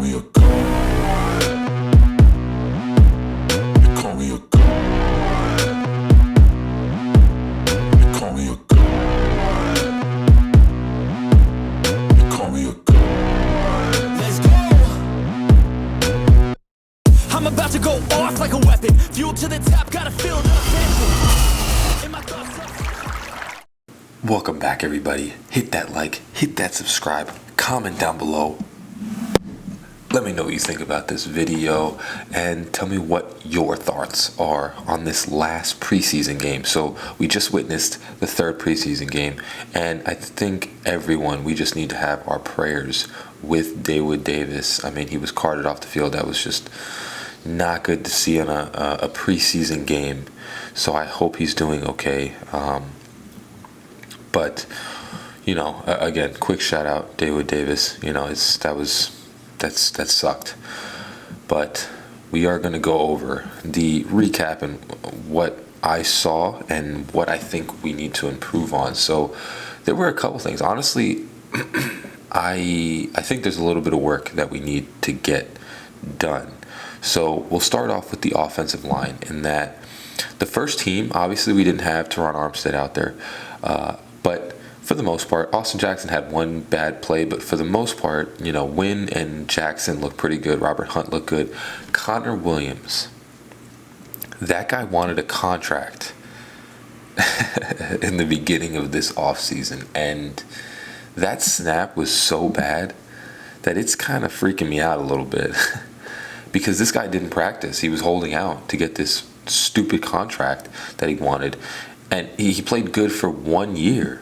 call me a god. They call me a god. They call me a god. They call me a god. Let's go! I'm about to go off like a weapon. Fuel to the top, gotta fill the engine. In my thoughts. Welcome back, everybody. Hit that like, hit that subscribe, comment down below. Let me know what you think about this video and tell me what your thoughts are on this last preseason game. So we just witnessed the third preseason game, and I think everyone, we just need to have our prayers with David Davis. I mean, he was carted off the field. That was just not good to see on a preseason game. So I hope he's doing okay. But, you know, again, quick shout out, David Davis. You know, that sucked. But we are going to go over the recap and what I saw and what I think we need to improve on. So there were a couple things. Honestly, I think there's a little bit of work that we need to get done. So we'll start off with the offensive line in that the first team, obviously we didn't have Teron Armstead out there. But for the most part, Austin Jackson had one bad play, but for the most part, you know, Wynn and Jackson looked pretty good. Robert Hunt looked good. Connor Williams, that guy wanted a contract in the beginning of this offseason, and that snap was so bad that it's kind of freaking me out a little bit because this guy didn't practice. He was holding out to get this stupid contract that he wanted. And he played good for 1 year,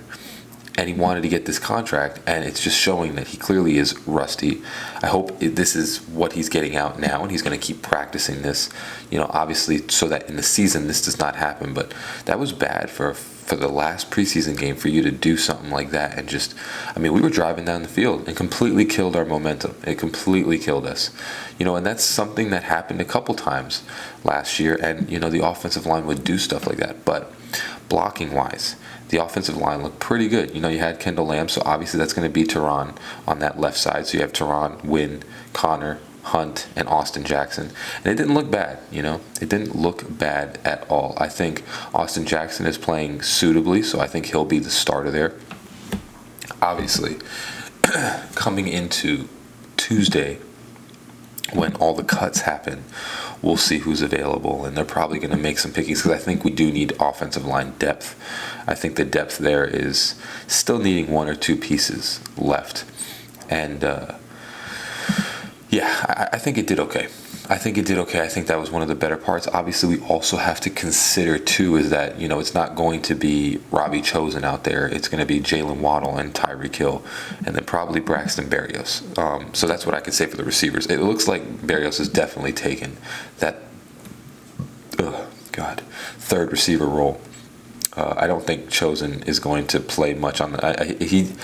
and he wanted to get this contract, and it's just showing that he clearly is rusty. I hope this is what he's getting out now, and he's going to keep practicing this, you know, obviously, so that in the season this does not happen. But that was bad for the last preseason game for you to do something like that and just, I mean, we were driving down the field and completely killed our momentum. It completely killed us, you know, and that's something that happened a couple times last year, and, you know, the offensive line would do stuff like that. But blocking wise, the offensive line looked pretty good. You know, you had Kendall Lamb, so obviously that's going to be Teron on that left side. So you have Teron, Wynn, Connor, Hunt, and Austin Jackson. And it didn't look bad, you know. It didn't look bad at all. I think Austin Jackson is playing suitably, so I think he'll be the starter there. Obviously, coming into Tuesday, when all the cuts happen, we'll see who's available, and they're probably going to make some pickings because I think we do need offensive line depth. I think the depth there is still needing one or two pieces left. And, yeah, I think it did okay. I think that was one of the better parts. Obviously, we also have to consider, too, is that, you know, it's not going to be Robbie Chosen out there. It's going to be Jalen Waddle and Tyreek Hill, and then probably Braxton Berrios. So that's what I could say for the receivers. It looks like Berrios has definitely taken that, third receiver role. I don't think Chosen is going to play much on the.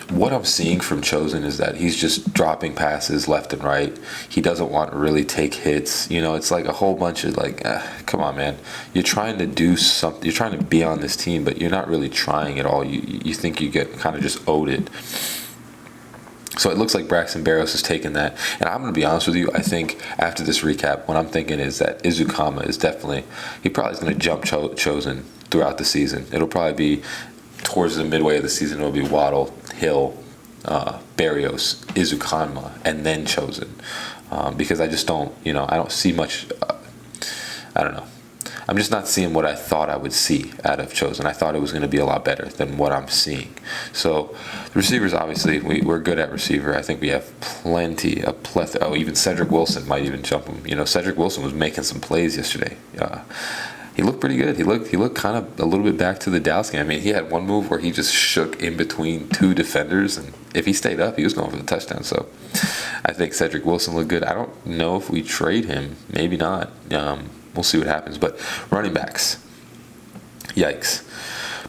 What I'm seeing from Chosen is that he's just dropping passes left and right. He doesn't want to really take hits. You know, it's like a whole bunch of like, come on, man. You're trying to do something. You're trying to be on this team, but you're not really trying at all. You think you get kind of just owed it. So it looks like Braxton Berrios has taken that. And I'm going to be honest with you. I think after this recap, what I'm thinking is that Izukama is definitely, he probably is going to jump Chosen throughout the season. It'll probably be towards the midway of the season. It'll be Waddle, Hill, Berrios, Izukama, and then Chosen. Because I just don't, you know, I don't see much, I don't know. I'm just not seeing what I thought I would see out of Chosen. I thought it was going to be a lot better than what I'm seeing. So the receivers, obviously, we're good at receiver. I think we have a plethora. Oh, even Cedric Wilson might even jump him. You know, Cedric Wilson was making some plays yesterday. He looked pretty good. He looked kind of a little bit back to the Dallas game. I mean, he had one move where he just shook in between two defenders, and if he stayed up, he was going for the touchdown. So I think Cedric Wilson looked good. I don't know if we trade him. Maybe not. We'll see what happens. But running backs, yikes.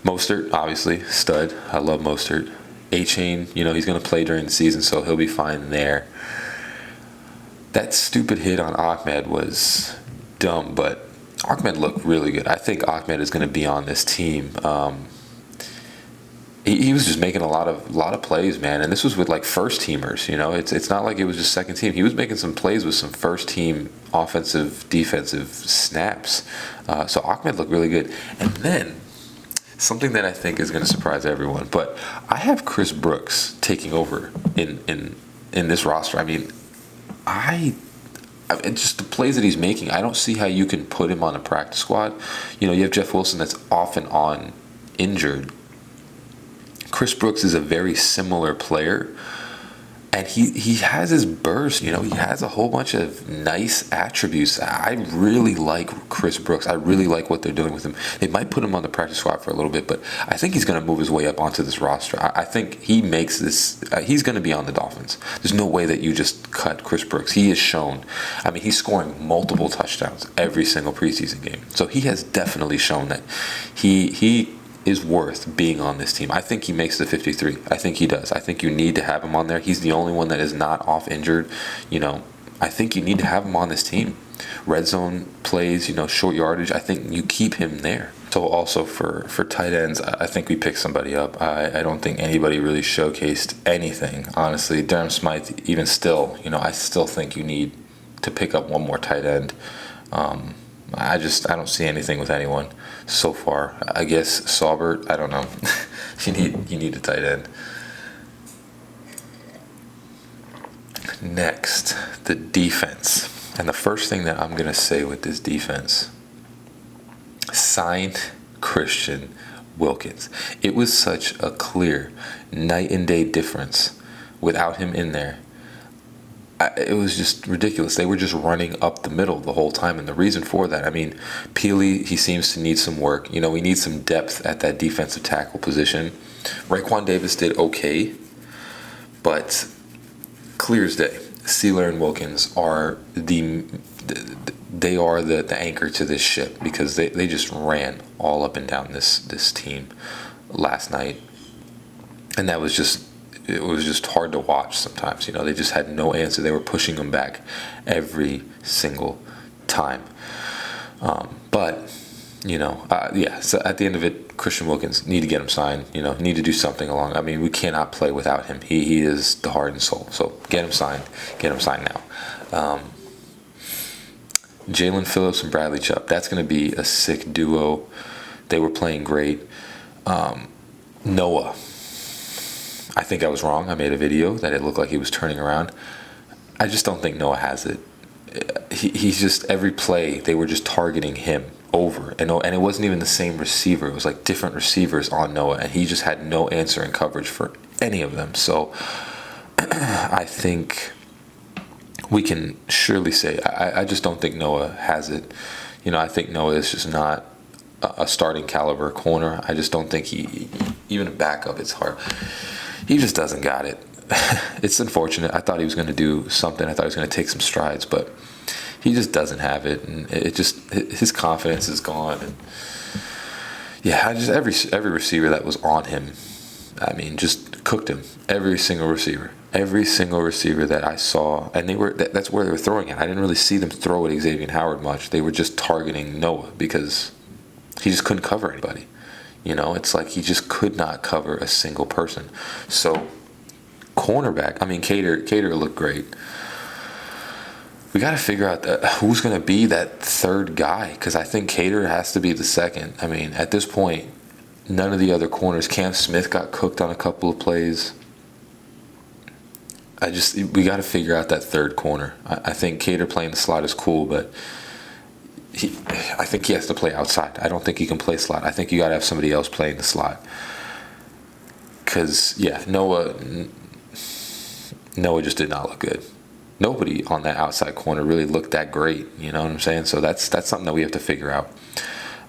Mostert, obviously, stud. I love Mostert. A-Chain, you know, he's going to play during the season, so he'll be fine there. That stupid hit on Ahmed was dumb, but Ahmed looked really good. I think Ahmed is going to be on this team. he was just making a lot of plays, man. And this was with like first teamers. It's not like it was just second team. He was making some plays with some first team offensive, defensive snaps. So Ahmed looked really good. And then something that I think is going to surprise everyone, but I have Chris Brooks taking over in this roster. I mean, just the plays that he's making, I don't see how you can put him on a practice squad. You have Jeff Wilson that's off and on injured. Chris Brooks is a very similar player, and he has his burst. He has a whole bunch of nice attributes. I really like Chris Brooks. I really like what they're doing with him. They might put him on the practice squad for a little bit, but I think he's going to move his way up onto this roster. I think he makes this. He's going to be on the Dolphins. There's no way that you just cut Chris Brooks. He has shown. I mean, he's scoring multiple touchdowns every single preseason game. So he has definitely shown that he is worth being on this team. I think he makes the 53. I think he does. I think you need to have him on there. He's the only one that is not off injured. I think you need to have him on this team. Red zone plays, short yardage. I think you keep him there. So also for tight ends, I think we picked somebody up. I don't think anybody really showcased anything, honestly. Durham Smythe, even still, I still think you need to pick up one more tight end. I don't see anything with anyone so far. I guess Saubert, I don't know. you need a tight end. Next, the defense. And the first thing that I'm going to say with this defense, sign Christian Wilkins. It was such a clear night and day difference without him in there. It was just ridiculous. They were just running up the middle the whole time, and the reason for that, I mean, Peely, he seems to need some work. We need some depth at that defensive tackle position. Raekwon Davis did okay, but clear as day, Sealer and Wilkins are the anchor to this ship, because they just ran all up and down this team last night, and it was just hard to watch sometimes. They just had no answer. They were pushing them back every single time. So at the end of it, Christian Wilkins, need to get him signed. Need to do something along. I mean, we cannot play without him. He is the heart and soul. So get him signed. Get him signed now. Jalen Phillips and Bradley Chubb. That's going to be a sick duo. They were playing great. Noah. I think I was wrong. I made a video that it looked like he was turning around. I just don't think Noah has it. He's just, every play, they were just targeting him over. And it wasn't even the same receiver. It was like different receivers on Noah, and he just had no answer in coverage for any of them. So I think we can surely say, I just don't think Noah has it. I think Noah is just not a starting caliber corner. I just don't think even a backup, it's hard. He just doesn't got it. It's unfortunate. I thought he was going to do something. I thought he was going to take some strides, but he just doesn't have it, and his confidence is gone. And yeah, every receiver that was on him, I mean, just cooked him. Every single receiver that I saw, and that's where they were throwing it. I didn't really see them throw at Xavier Howard much. They were just targeting Noah because he just couldn't cover anybody. It's like he just could not cover a single person. So, cornerback, I mean, Cater looked great. We got to figure out who's going to be that third guy, because I think Cater has to be the second. I mean, at this point, none of the other corners. Cam Smith got cooked on a couple of plays. We got to figure out that third corner. I think Cater playing the slot is cool, but I think he has to play outside. I don't think he can play slot. I think you got to have somebody else playing the slot. Because, yeah, Noah just did not look good. Nobody on that outside corner really looked that great. You know what I'm saying? So that's something that we have to figure out.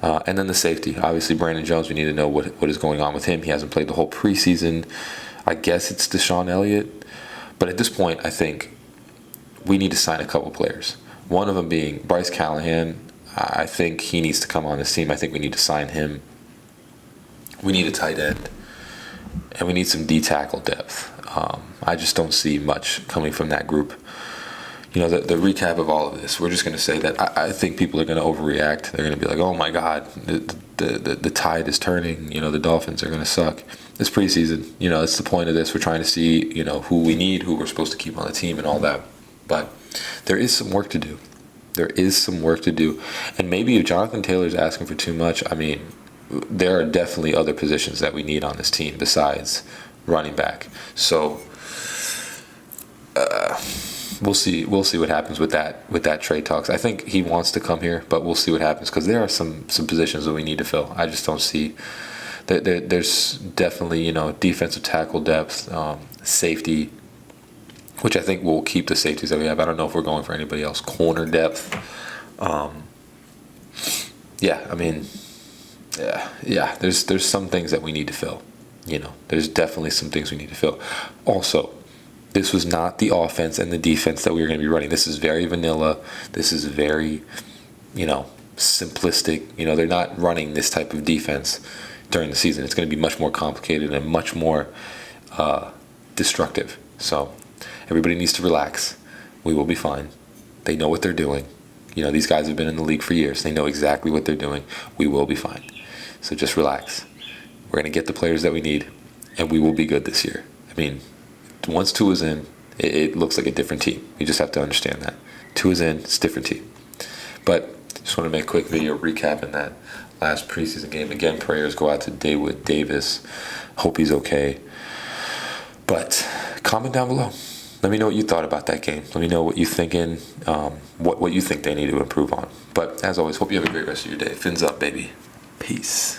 And then the safety. Obviously, Brandon Jones, we need to know what is going on with him. He hasn't played the whole preseason. I guess it's Deshaun Elliott. But at this point, I think we need to sign a couple players. One of them being Bryce Callahan. I think he needs to come on this team. I think we need to sign him. We need a tight end. And we need some D-tackle depth. I just don't see much coming from that group. The recap of all of this, we're just going to say that I think people are going to overreact. They're going to be like, oh my God, the tide is turning. The Dolphins are going to suck. It's preseason. It's the point of this. We're trying to see, who we need, who we're supposed to keep on the team and all that. But there is some work to do. And maybe if Jonathan Taylor's asking for too much, there are definitely other positions that we need on this team besides running back. So we'll see what happens with that trade talks. I think he wants to come here, but we'll see what happens because there are some positions that we need to fill. I just don't see there's definitely defensive tackle depth, safety, which I think we'll keep the safeties that we have. I don't know if we're going for anybody else. Corner depth, There's some things that we need to fill. There's definitely some things we need to fill. Also, this was not the offense and the defense that we were going to be running. This is very vanilla. This is very, simplistic. They're not running this type of defense during the season. It's going to be much more complicated and much more destructive. So everybody needs to relax. We will be fine. They know what they're doing. These guys have been in the league for years. They know exactly what they're doing. We will be fine. So just relax. We're going to get the players that we need, and we will be good this year. Once Tua is in, it looks like a different team. You just have to understand that. Tua is in, it's a different team. But just want to make a quick video recapping that last preseason game. Again, prayers go out to David Davis. Hope he's okay. But comment down below. Let me know what you thought about that game. Let me know what you're thinking, what you think they need to improve on. But as always, hope you have a great rest of your day. Fins up, baby. Peace.